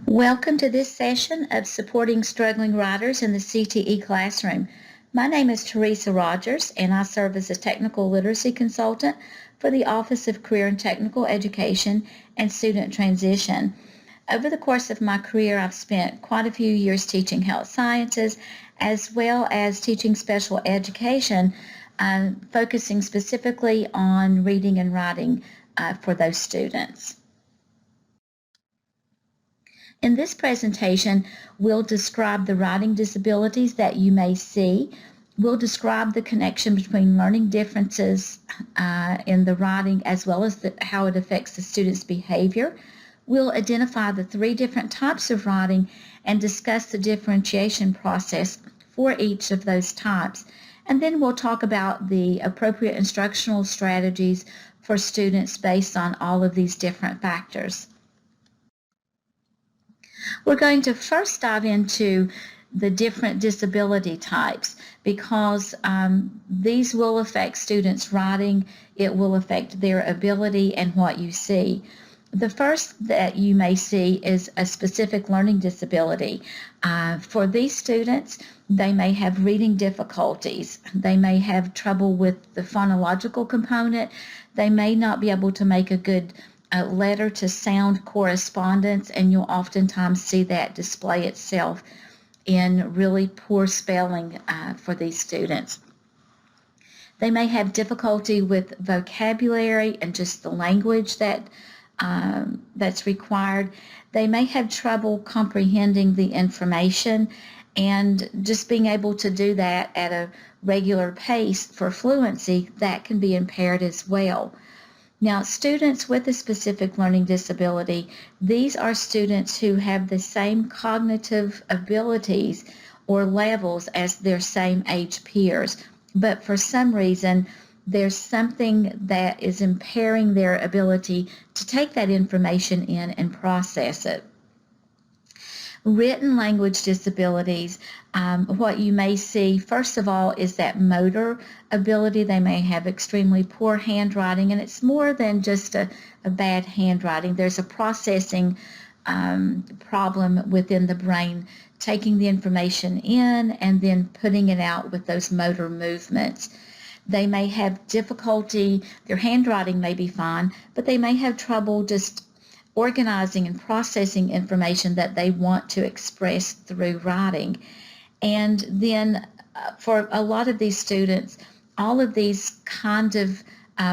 Welcome to this session of Supporting Struggling Writers in the CTE Classroom. My name is Teresa Rogers, and I serve as a technical literacy consultant for the Office of Career and Technical Education and Student Transition. Over the course of my career, I've spent quite a few years teaching health sciences as well as teaching special education, focusing specifically on reading and writing for those students. In this presentation, we'll describe the writing disabilities that you may see. We'll describe the connection between learning differences in the writing as well as how it affects the student's behavior. We'll identify the three different types of writing and discuss the differentiation process for each of those types. And then we'll talk about the appropriate instructional strategies for students based on all of these different factors. We're going to first dive into the different disability types because these will affect students' writing. It will affect their ability and what you see. The first that you may see is a specific learning disability. For these students, they may have reading difficulties. They may have trouble with the phonological component. They may not be able to make a good letter to sound correspondence, and you'll oftentimes see that display itself in really poor spelling for these students. They may have difficulty with vocabulary and just the language that's required. They may have trouble comprehending the information and just being able to do that at a regular pace for fluency, that can be impaired as well. Now, students with a specific learning disability, these are students who have the same cognitive abilities or levels as their same age peers, but for some reason, there's something that is impairing their ability to take that information in and process it. Written language disabilities, what you may see, first of all, is that motor ability. They may have extremely poor handwriting, and it's more than just a bad handwriting. There's a processing problem within the brain, taking the information in and then putting it out with those motor movements. They may have difficulty, their handwriting may be fine, but they may have trouble just organizing and processing information that they want to express through writing. And then for a lot of these students, all of these kind of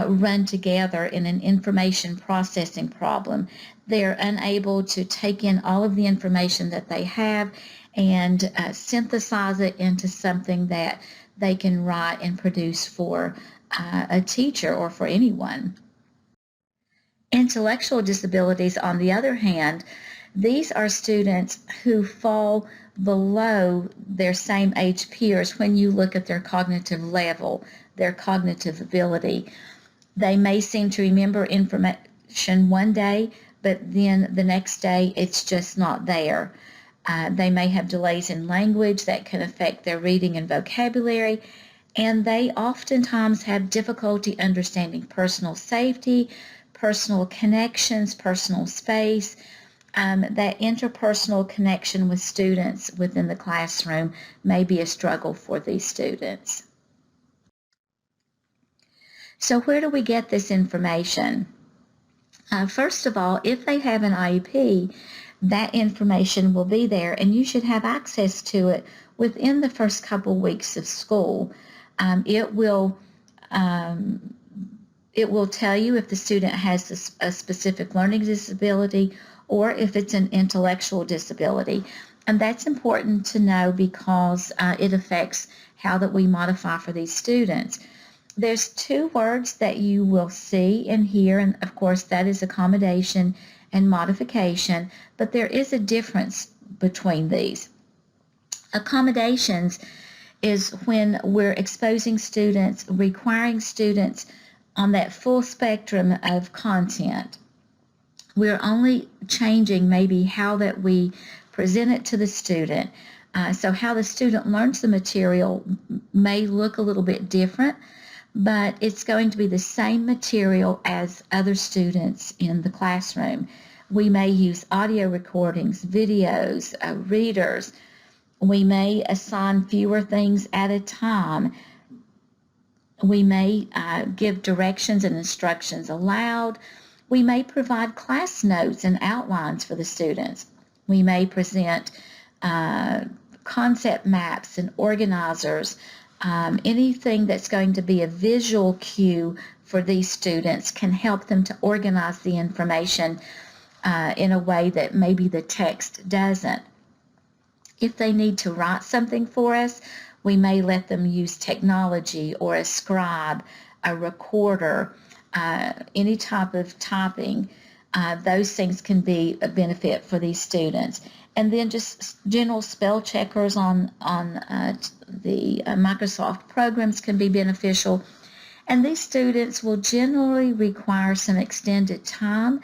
run together in an information processing problem. They're unable to take in all of the information that they have and synthesize it into something that they can write and produce for a teacher or for anyone. Intellectual disabilities, on the other hand, these are students who fall below their same age peers when you look at their cognitive level, their cognitive ability. They may seem to remember information one day, but then the next day it's just not there. They may have delays in language that can affect their reading and vocabulary, and they oftentimes have difficulty understanding personal safety, personal connections, personal space. That interpersonal connection with students within the classroom may be a struggle for these students. So where do we get this information? First of all, if they have an IEP, that information will be there, and you should have access to it within the first couple weeks of school. It will tell you if the student has a specific learning disability or if it's an intellectual disability. And that's important to know because it affects how that we modify for these students. There's two words that you will see and hear, and of course that is accommodation and modification, but there is a difference between these. Accommodations is when we're exposing students, requiring students on that full spectrum of content. We're only changing maybe how that we present it to the student. So how the student learns the material may look a little bit different, but it's going to be the same material as other students in the classroom. We may use audio recordings, videos, readers. We may assign fewer things at a time. We may give directions and instructions aloud. We may provide class notes and outlines for the students. We may present concept maps and organizers. Anything that's going to be a visual cue for these students can help them to organize the information in a way that maybe the text doesn't. If they need to write something for us, we may let them use technology or a scribe, a recorder, any type of typing. Those things can be a benefit for these students. And then just general spell checkers on the Microsoft programs can be beneficial. And these students will generally require some extended time,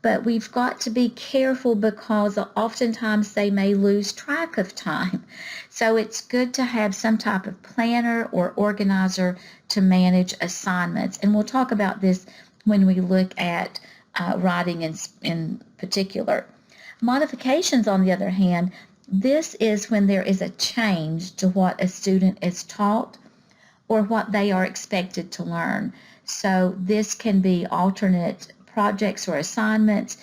but we've got to be careful because oftentimes they may lose track of time. So it's good to have some type of planner or organizer to manage assignments. And we'll talk about this when we look at writing in particular. Modifications, on the other hand, this is when there is a change to what a student is taught or what they are expected to learn. So this can be alternate projects or assignments,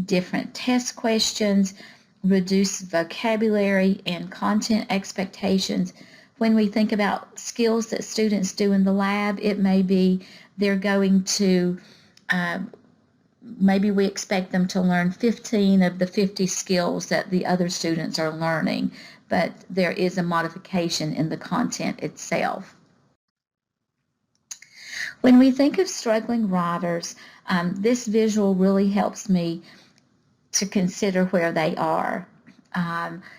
different test questions, reduced vocabulary and content expectations. When we think about skills that students do in the lab, it may be they're going to, maybe we expect them to learn 15 of the 50 skills that the other students are learning, but there is a modification in the content itself. When we think of struggling writers, this visual really helps me to consider where they are.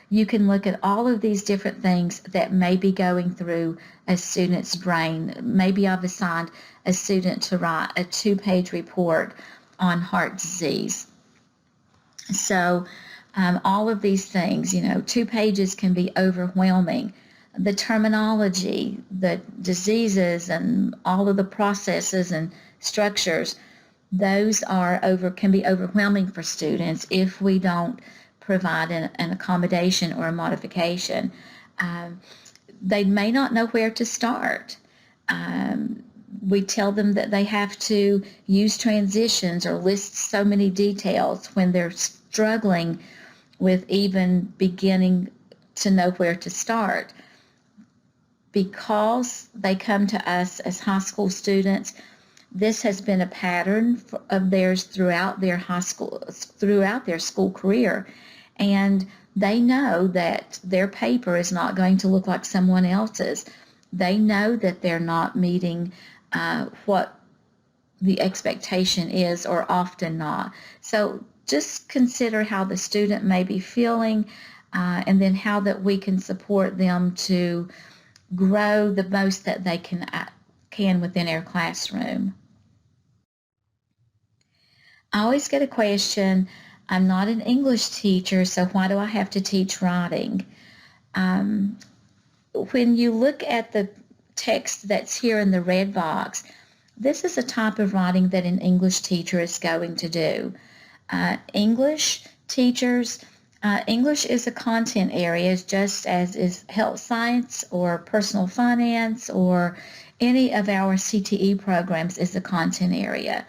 You can look at all of these different things that may be going through a student's brain. Maybe I've assigned a student to write a 2-page report on heart disease. So all of these things, 2 pages can be overwhelming. The terminology, the diseases, and all of the processes and structures, those can be overwhelming for students if we don't provide an accommodation or a modification. They may not know where to start. We tell them that they have to use transitions or list so many details when they're struggling with even beginning to know where to start. Because they come to us as high school students, this has been a pattern of theirs throughout their school career, and they know that their paper is not going to look like someone else's. They know that they're not meeting what the expectation is, or often not. So just consider how the student may be feeling, and then how that we can support them to grow the most that they can within our classroom. I always get a question, I'm not an English teacher, so why do I have to teach writing? When you look at the text that's here in the red box, this is a type of writing that an English teacher is going to do. English teachers, English is a content area just as is health science or personal finance or any of our CTE programs is a content area.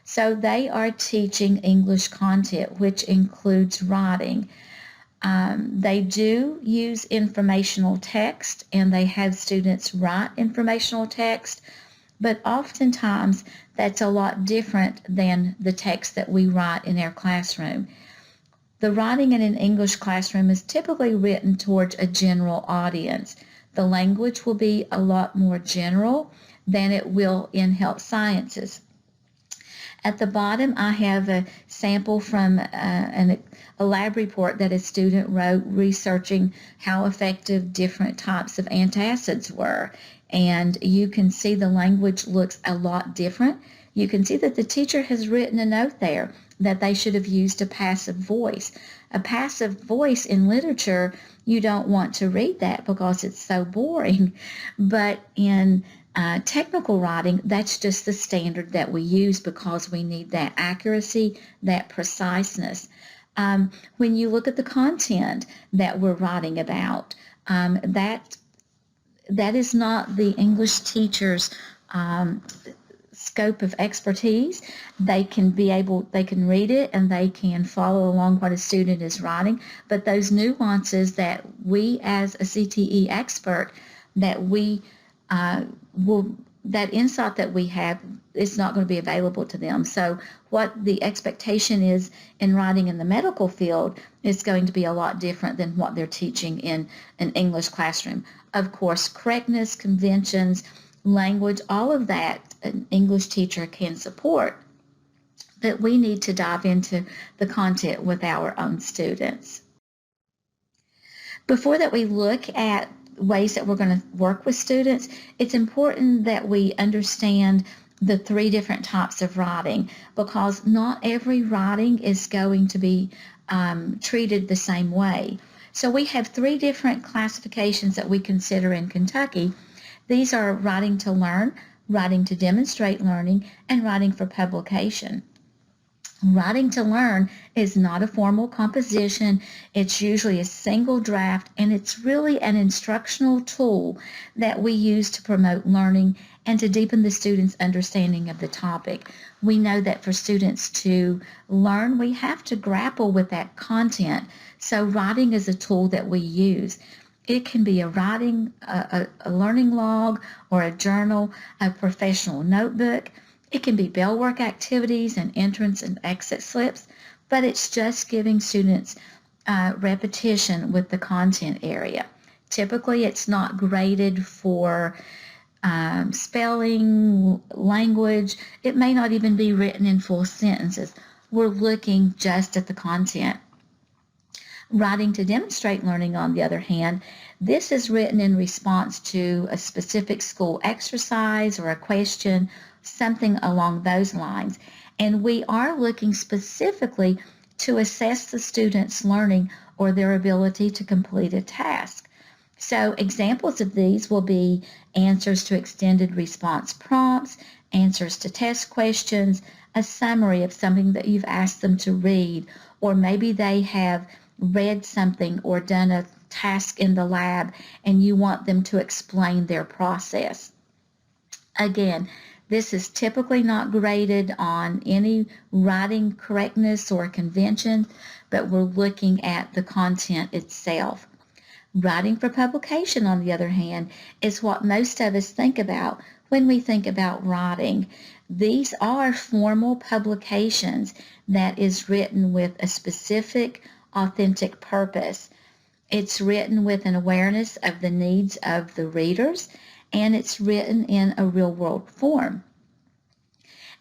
So they are teaching English content, which includes writing. They do use informational text, and they have students write informational text, but oftentimes that's a lot different than the text that we write in our classroom. The writing in an English classroom is typically written towards a general audience. The language will be a lot more general than it will in health sciences. At the bottom, I have a sample from a lab report that a student wrote researching how effective different types of antacids were. And you can see the language looks a lot different. You can see that the teacher has written a note there that they should have used a passive voice. A passive voice in literature, you don't want to read that because it's so boring. But in Technical writing, that's just the standard that we use because we need that accuracy, that preciseness. When you look at the content that we're writing about, that is not the English teacher's scope of expertise. They can read it and they can follow along what a student is writing, but those nuances that we as a CTE expert, that we that insight that we have is not going to be available to them. So what the expectation is in writing in the medical field is going to be a lot different than what they're teaching in an English classroom. Of course, correctness, conventions, language, all of that an English teacher can support, but we need to dive into the content with our own students. Before that we look at ways that we're going to work with students, it's important that we understand the 3 different types of writing, because not every writing is going to be treated the same way. So we have 3 different classifications that we consider in Kentucky. These are writing to learn, writing to demonstrate learning, and writing for publication. Writing to learn is not a formal composition. It's usually a single draft, and it's really an instructional tool that we use to promote learning and to deepen the students' understanding of the topic. We know that for students to learn, we have to grapple with that content. So writing is a tool that we use. It can be a learning log or a journal, a professional notebook. It can be bell work activities and entrance and exit slips, but it's just giving students repetition with the content area. Typically, it's not graded for spelling, language. It may not even be written in full sentences. We're looking just at the content. Writing to demonstrate learning, on the other hand, this is written in response to a specific school exercise or a question, something along those lines. And we are looking specifically to assess the student's learning or their ability to complete a task. So examples of these will be answers to extended response prompts, answers to test questions, a summary of something that you've asked them to read, or maybe they have read something or done a task in the lab and you want them to explain their process. Again, this is typically not graded on any writing correctness or convention, but we're looking at the content itself. Writing for publication, on the other hand, is what most of us think about when we think about writing. These are formal publications that is written with a specific, authentic purpose. It's written with an awareness of the needs of the readers, and it's written in a real-world form.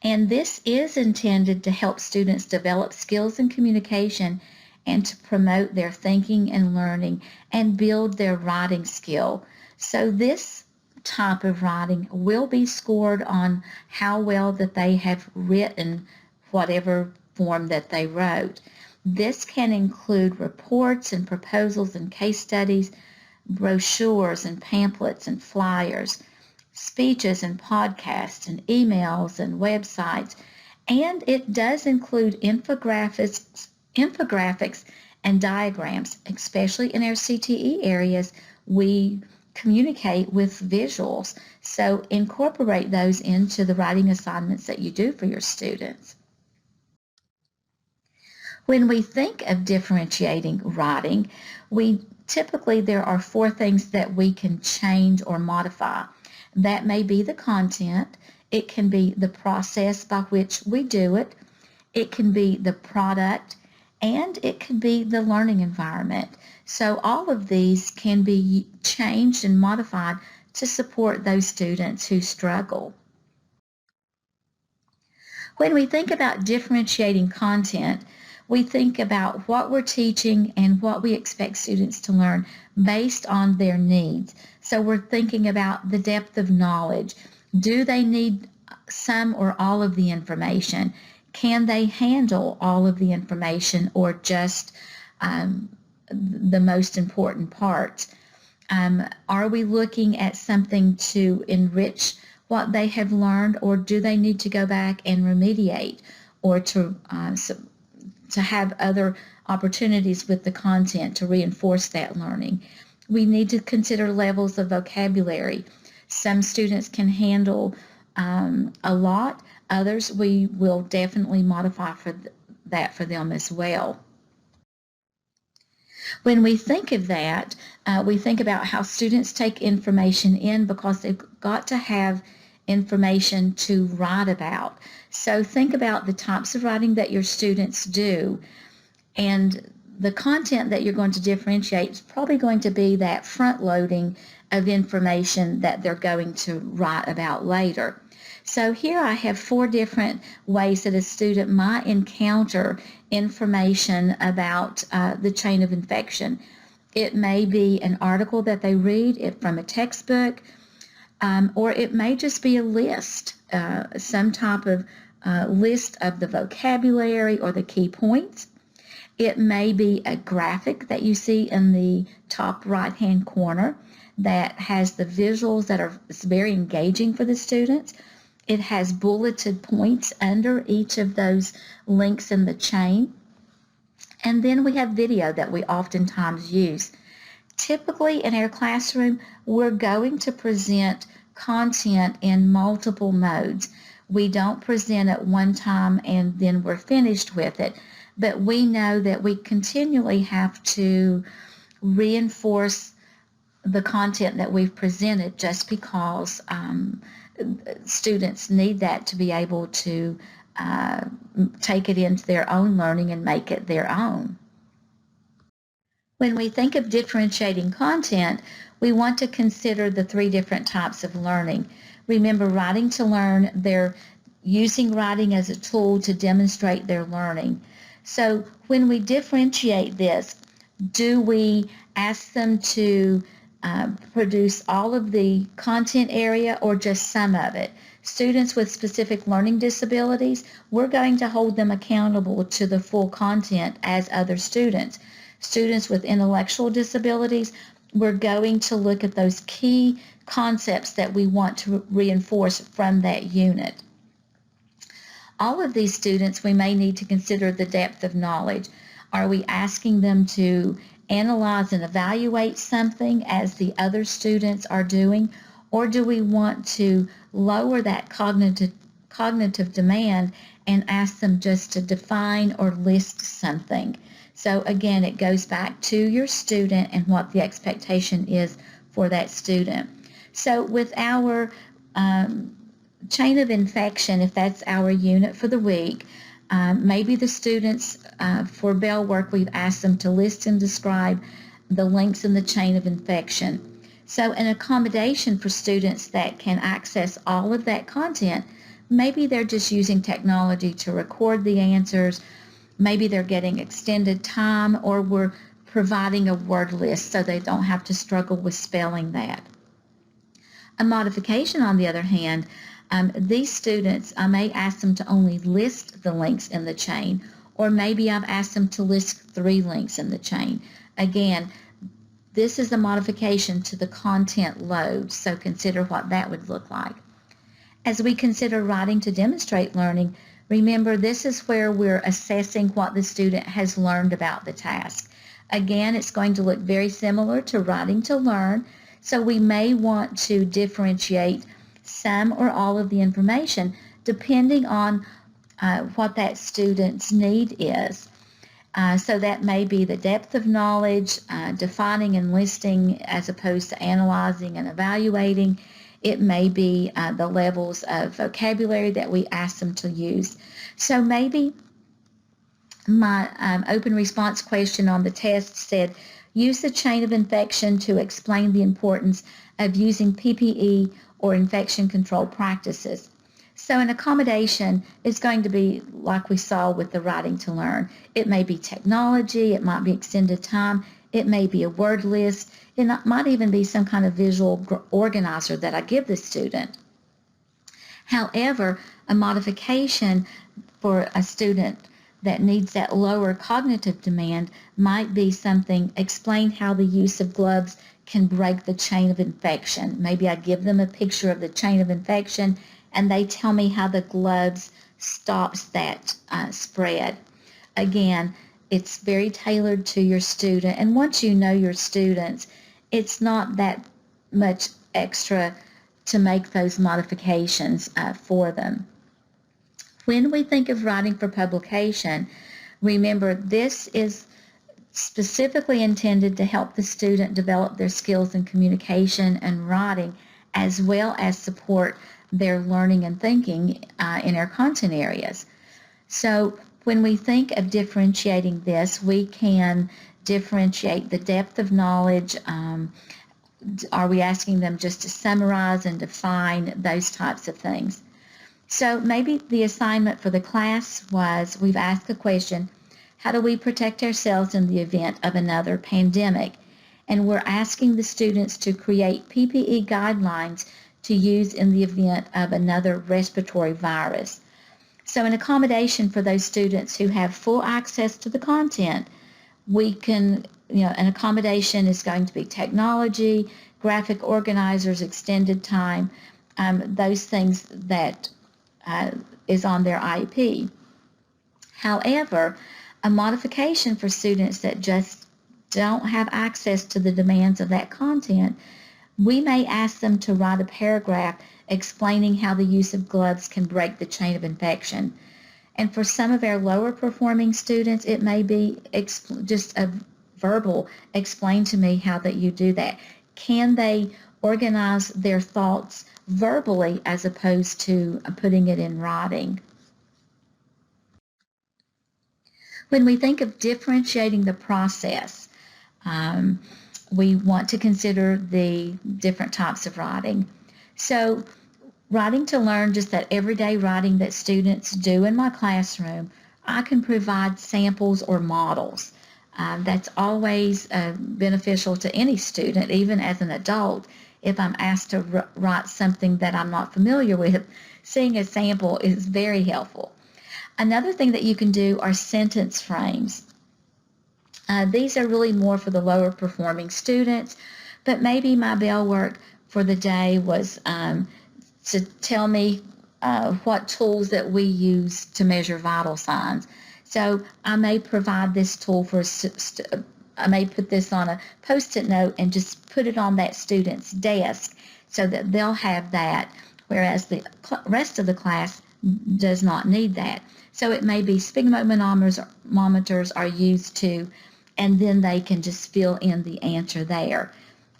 And this is intended to help students develop skills in communication and to promote their thinking and learning and build their writing skill. So this type of writing will be scored on how well that they have written whatever form that they wrote. This can include reports and proposals and case studies, brochures and pamphlets and flyers, speeches and podcasts and emails and websites, and it does include infographics and diagrams. Especially in our CTE areas, we communicate with visuals, so incorporate those into the writing assignments that you do for your students. When we think of differentiating writing, there are 4 things that we can change or modify. That may be the content, it can be the process by which we do it, it can be the product, and it could be the learning environment. So all of these can be changed and modified to support those students who struggle. When we think about differentiating content, we think about what we're teaching and what we expect students to learn based on their needs. So we're thinking about the depth of knowledge. Do they need some or all of the information? Can they handle all of the information or just the most important parts? Are we looking at something to enrich what they have learned, or do they need to go back and remediate, or to have other opportunities with the content to reinforce that learning? We need to consider levels of vocabulary. Some students can handle a lot. Others, we will definitely modify that for them as well. When we think of that, we think about how students take information in, because they've got to have information to write about. So think about the types of writing that your students do, and the content that you're going to differentiate is probably going to be that front loading of information that they're going to write about later. So here I have 4 different ways that a student might encounter information about the chain of infection. It may be an article that they read from a textbook, or it may just be a list, some type of list of the vocabulary or the key points. It may be a graphic that you see in the top right-hand corner that has the visuals that are very engaging for the students. It has bulleted points under each of those links in the chain. And then we have video that we oftentimes use. Typically in our classroom, we're going to present content in multiple modes. We don't present at one time and then we're finished with it, but we know that we continually have to reinforce the content that we've presented, just because students need that to be able to take it into their own learning and make it their own. When we think of differentiating content, we want to consider the 3 different types of learning. Remember, writing to learn, they're using writing as a tool to demonstrate their learning. So when we differentiate this, do we ask them to produce all of the content area or just some of it? Students with specific learning disabilities, we're going to hold them accountable to the full content as other students. Students with intellectual disabilities, we're going to look at those key concepts that we want to reinforce from that unit. All of these students, we may need to consider the depth of knowledge. Are we asking them to analyze and evaluate something as the other students are doing, or do we want to lower that cognitive demand and ask them just to define or list something? So again, it goes back to your student and what the expectation is for that student. So with our chain of infection, if that's our unit for the week, maybe the students, for bell work, we've asked them to list and describe the links in the chain of infection. So an accommodation for students that can access all of that content, maybe they're just using technology to record the answers, maybe they're getting extended time, or we're providing a word list so they don't have to struggle with spelling that. A modification, on the other hand, these students, I may ask them to only list the links in the chain, or maybe I've asked them to list 3 links in the chain. Again, this is a modification to the content load, so consider what that would look like. As we consider writing to demonstrate learning, remember this is where we're assessing what the student has learned about the task. Again, it's going to look very similar to writing to learn, so we may want to differentiate some or all of the information depending on what that student's need is. So that may be the depth of knowledge, defining and listing as opposed to analyzing and evaluating. It may be the levels of vocabulary that we ask them to use. So maybe my open response question on the test said, use the chain of infection to explain the importance of using PPE or infection control practices. So an accommodation is going to be like we saw with the writing to learn. It may be technology, it might be extended time, it may be a word list, it might even be some kind of visual organizer that I give the student. However, a modification for a student that needs that lower cognitive demand might be something, explain how the use of gloves can break the chain of infection. Maybe I give them a picture of the chain of infection and they tell me how the gloves stops that spread. Again, it's very tailored to your student, and once you know your students, it's not that much extra to make those modifications for them. When we think of writing for publication, remember this is specifically intended to help the student develop their skills in communication and writing, as well as support their learning and thinking in our content areas. So when we think of differentiating this, we can differentiate the depth of knowledge. Are we asking them just to summarize and define those types of things? So maybe the assignment for the class was, we've asked a question, how do we protect ourselves in the event of another pandemic? And we're asking the students to create PPE guidelines to use in the event of another respiratory virus. So an accommodation for those students who have full access to the content, we can, an accommodation is going to be technology, graphic organizers, extended time, those things that is on their IEP. However, a modification for students that just don't have access to the demands of that content, we may ask them to write a paragraph explaining how the use of gloves can break the chain of infection. And for some of our lower performing students, it may be just a verbal, explain to me how that you do that. Can they organize their thoughts verbally as opposed to putting it in writing? When we think of differentiating the process, we want to consider the different types of writing. So writing to learn, just that everyday writing that students do in my classroom, I can provide samples or models. That's always beneficial to any student, even as an adult. If I'm asked to write something that I'm not familiar with, seeing a sample is very helpful. Another thing that you can do are sentence frames. These are really more for the lower performing students, but maybe my bell work for the day was to tell me what tools that we use to measure vital signs. So I may provide this tool for, I may put this on a Post-it note and just put it on that student's desk so that they'll have that, whereas the rest of the class does not need that. So it may be sphygmomanometers are used to, and then they can just fill in the answer there.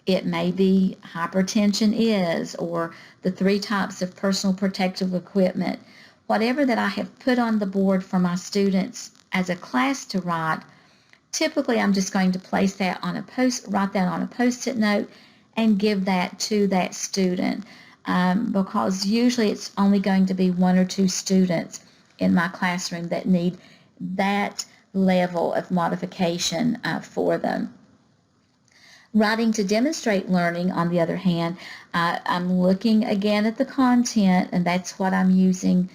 It may be hypertension is, or the 3 types of personal protective equipment. Whatever that I have put on the board for my students as a class to write, typically I'm just going to place that on write that on a Post-it note and give that to that student, because usually it's only going to be 1 or 2 students in my classroom that need that level of modification for them. Writing to demonstrate learning, on the other hand, I'm looking again at the content, and that's what I'm using.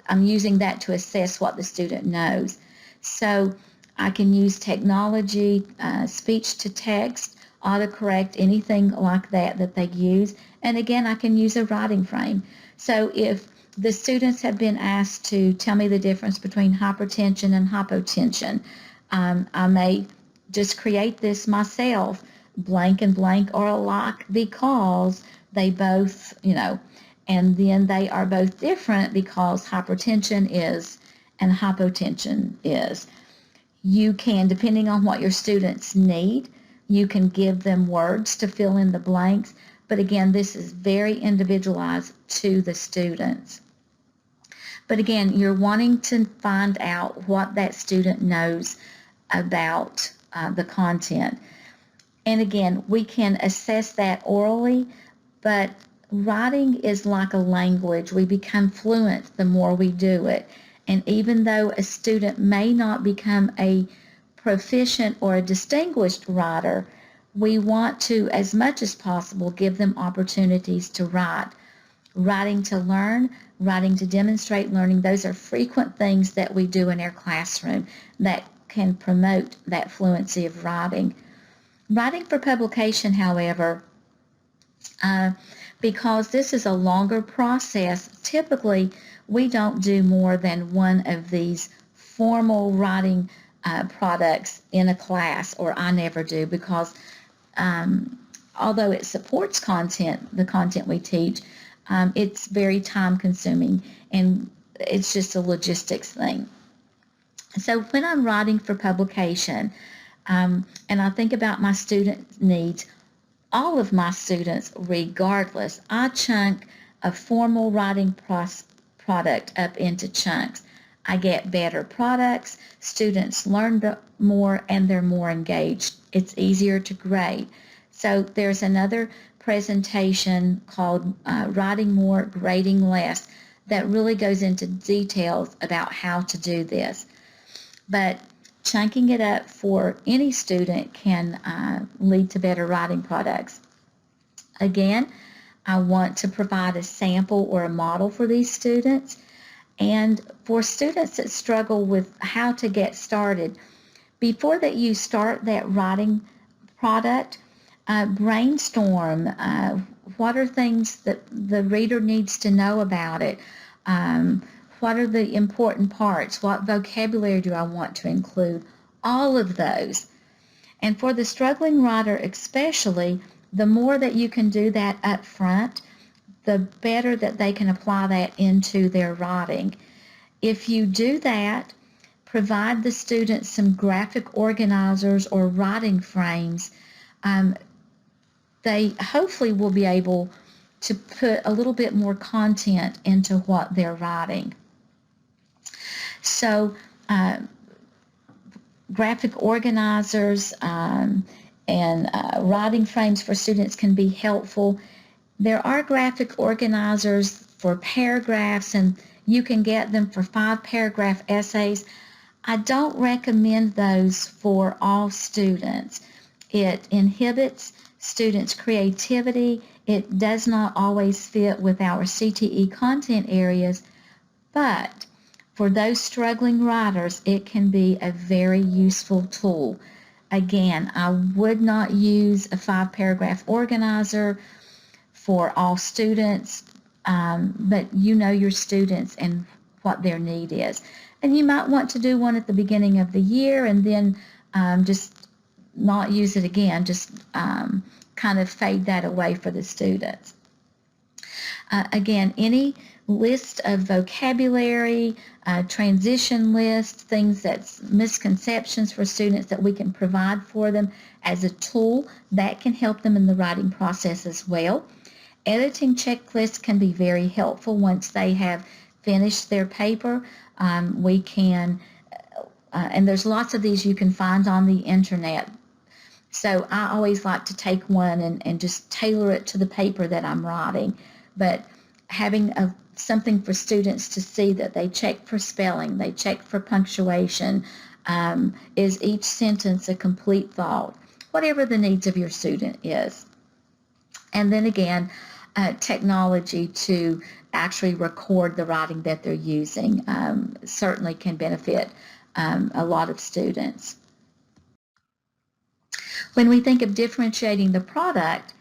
I'm using that to assess what the student knows. So I can use technology, speech to text, autocorrect, anything like that that they use. And again, I can use a writing frame. So if the students have been asked to tell me the difference between hypertension and hypotension, I may just create this myself, blank and blank or alike, because they both, and then they are both different because hypertension is and hypotension is. You can, depending on what your students need, you can give them words to fill in the blanks, but again, this is very individualized to the students. But again, you're wanting to find out what that student knows about the content. And again, we can assess that orally, but writing is like a language. We become fluent the more we do it. And even though a student may not become a proficient or a distinguished writer, we want to, as much as possible, give them opportunities to write. writing to learn, writing to demonstrate learning. Those are frequent things that we do in our classroom that can promote that fluency of writing. Writing for publication, however, because this is a longer process, typically we don't do more than one of these formal writing products in a class, or I never do, because although it supports the content we teach, it's very time consuming and it's just a logistics thing. So when I'm writing for publication, and I think about my student needs, all of my students, regardless, I chunk a formal writing product up into chunks. I get better products, students learn more, and they're more engaged. It's easier to grade. So there's another presentation called Writing More, Grading Less that really goes into details about how to do this. But chunking it up for any student can lead to better writing products. Again, I want to provide a sample or a model for these students. And for students that struggle with how to get started, before that you start that writing product, brainstorm what are things that the reader needs to know about it. What are the important parts? What vocabulary do I want to include? All of those. And for the struggling writer especially, the more that you can do that up front, the better that they can apply that into their writing. If you do that, provide the students some graphic organizers or writing frames, they hopefully will be able to put a little bit more content into what they're writing. So graphic organizers and writing frames for students can be helpful. There are graphic organizers for paragraphs, and you can get them for 5-paragraph essays. I don't recommend those for all students. It inhibits students' creativity. It does not always fit with our CTE content areas, but for those struggling writers, it can be a very useful tool. Again, I would not use a 5-paragraph organizer for all students, but you know your students and what their need is. And you might want to do one at the beginning of the year and then just not use it again, just kind of fade that away for the students. Again, any list of vocabulary, transition list, things that's misconceptions for students that we can provide for them as a tool, that can help them in the writing process as well. Editing checklists can be very helpful once they have finished their paper. We can, and there's lots of these you can find on the internet. So I always like to take one and just tailor it to the paper that I'm writing. But having something for students to see that they check for spelling, they check for punctuation, is each sentence a complete thought, whatever the needs of your student is. And then again, technology to actually record the writing that they're using certainly can benefit a lot of students. When we think of differentiating the product,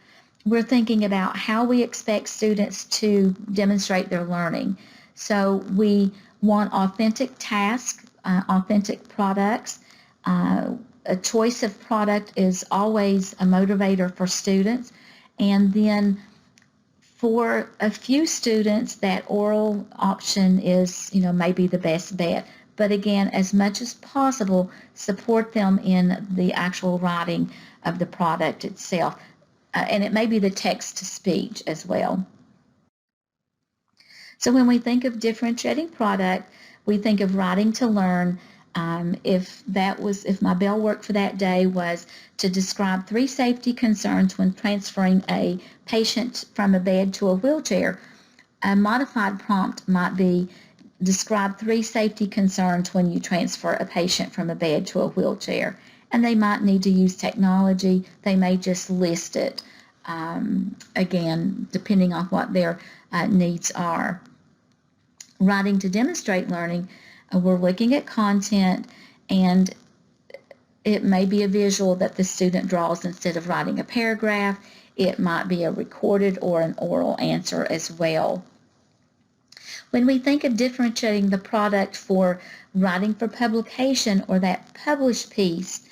we're thinking about how we expect students to demonstrate their learning. So we want authentic tasks, authentic products. A choice of product is always a motivator for students. And then for a few students, that oral option is, maybe the best bet. But again, as much as possible, support them in the actual writing of the product itself. And it may be the text-to-speech as well. So when we think of differentiating product, we think of writing to learn. If my bell work for that day was to describe 3 safety concerns when transferring a patient from a bed to a wheelchair, a modified prompt might be describe 3 safety concerns when you transfer a patient from a bed to a wheelchair. And they might need to use technology. They may just list it. again, depending on what their needs are. Writing to demonstrate learning, we're looking at content, and it may be a visual that the student draws instead of writing a paragraph. It might be a recorded or an oral answer as well. When we think of differentiating the product for writing for publication or that published piece,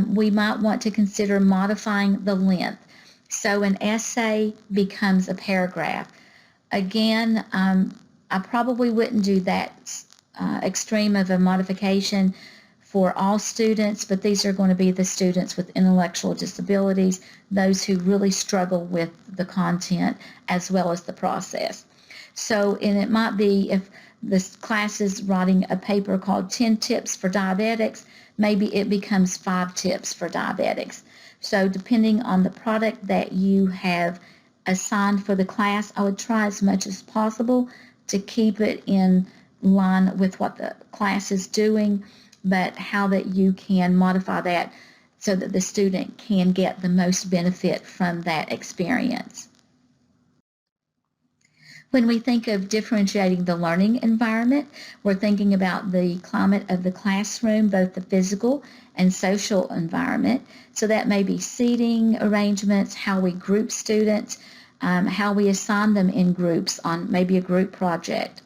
we might want to consider modifying the length. So an essay becomes a paragraph. Again, I probably wouldn't do that extreme of a modification for all students, but these are going to be the students with intellectual disabilities, those who really struggle with the content as well as the process. So, and it might be if this class is writing a paper called 10 Tips for Diabetics, maybe it becomes 5 Tips for Diabetics. So depending on the product that you have assigned for the class, I would try as much as possible to keep it in line with what the class is doing, but how that you can modify that so that the student can get the most benefit from that experience. When we think of differentiating the learning environment, we're thinking about the climate of the classroom, both the physical and social environment. So that may be seating arrangements, how we group students, how we assign them in groups on maybe a group project.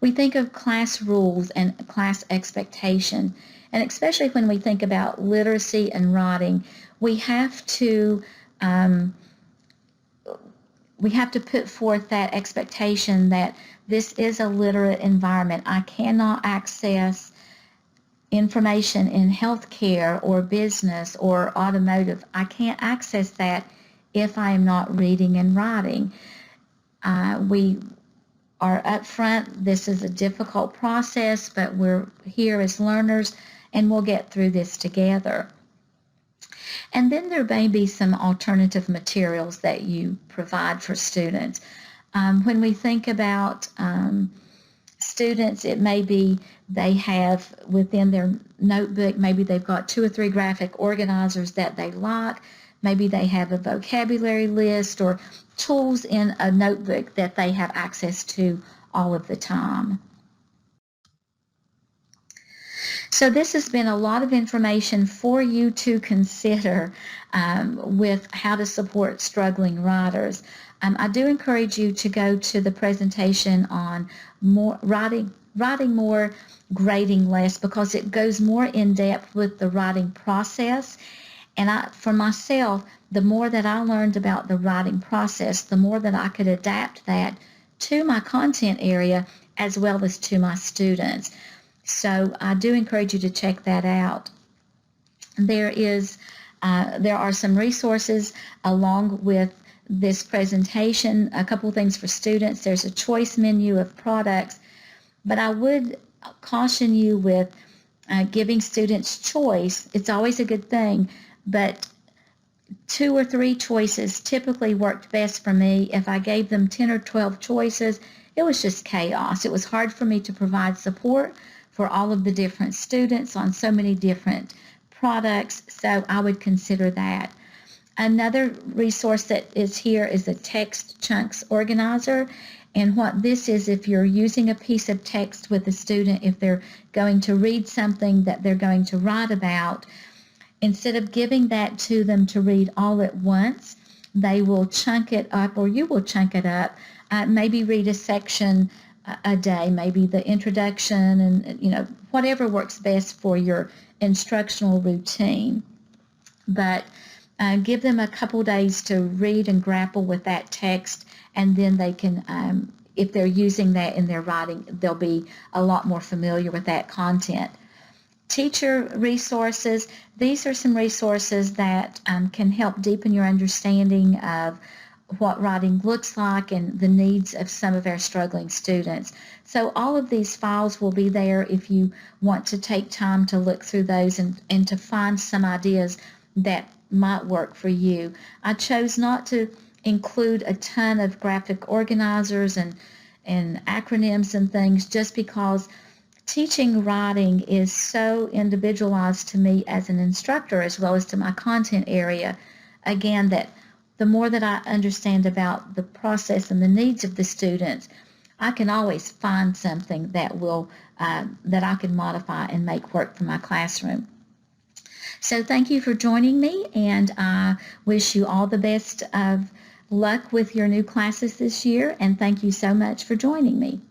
We think of class rules and class expectation, and especially when we think about literacy and writing, we have to put forth that expectation that this is a literate environment. I cannot access information in healthcare or business or automotive. I can't access that if I am not reading and writing. We are upfront. This is a difficult process, but we're here as learners, and we'll get through this together. And then there may be some alternative materials that you provide for students. When we think about students, it may be they have within their notebook, maybe they've got 2 or 3 graphic organizers that they like. Maybe they have a vocabulary list or tools in a notebook that they have access to all of the time. So this has been a lot of information for you to consider with how to support struggling writers. I do encourage you to go to the presentation on writing more, grading less, because it goes more in depth with the writing process. And for myself, the more that I learned about the writing process, the more that I could adapt that to my content area as well as to my students. So I do encourage you to check that out. There are some resources along with this presentation, a couple things for students. There's a choice menu of products, but I would caution you with giving students choice. It's always a good thing, but 2 or 3 choices typically worked best for me. If I gave them 10 or 12 choices, it was just chaos. It was hard for me to provide support for all of the different students on so many different products, so I would consider that. Another resource that is here is the text chunks organizer, and what this is, if you're using a piece of text with a student, if they're going to read something that they're going to write about, instead of giving that to them to read all at once, they will chunk it up, or you will chunk it up, maybe read a section a day, maybe the introduction, and whatever works best for your instructional routine. But give them a couple days to read and grapple with that text, and then they can, if they're using that in their writing, they'll be a lot more familiar with that content. Teacher resources, these are some resources that can help deepen your understanding of what writing looks like and the needs of some of our struggling students. So all of these files will be there if you want to take time to look through those and to find some ideas that might work for you. I chose not to include a ton of graphic organizers and acronyms and things just because teaching writing is so individualized to me as an instructor as well as to my content area. Again, that the more that I understand about the process and the needs of the students, I can always find something that will that I can modify and make work for my classroom. So thank you for joining me, and I wish you all the best of luck with your new classes this year, and thank you so much for joining me.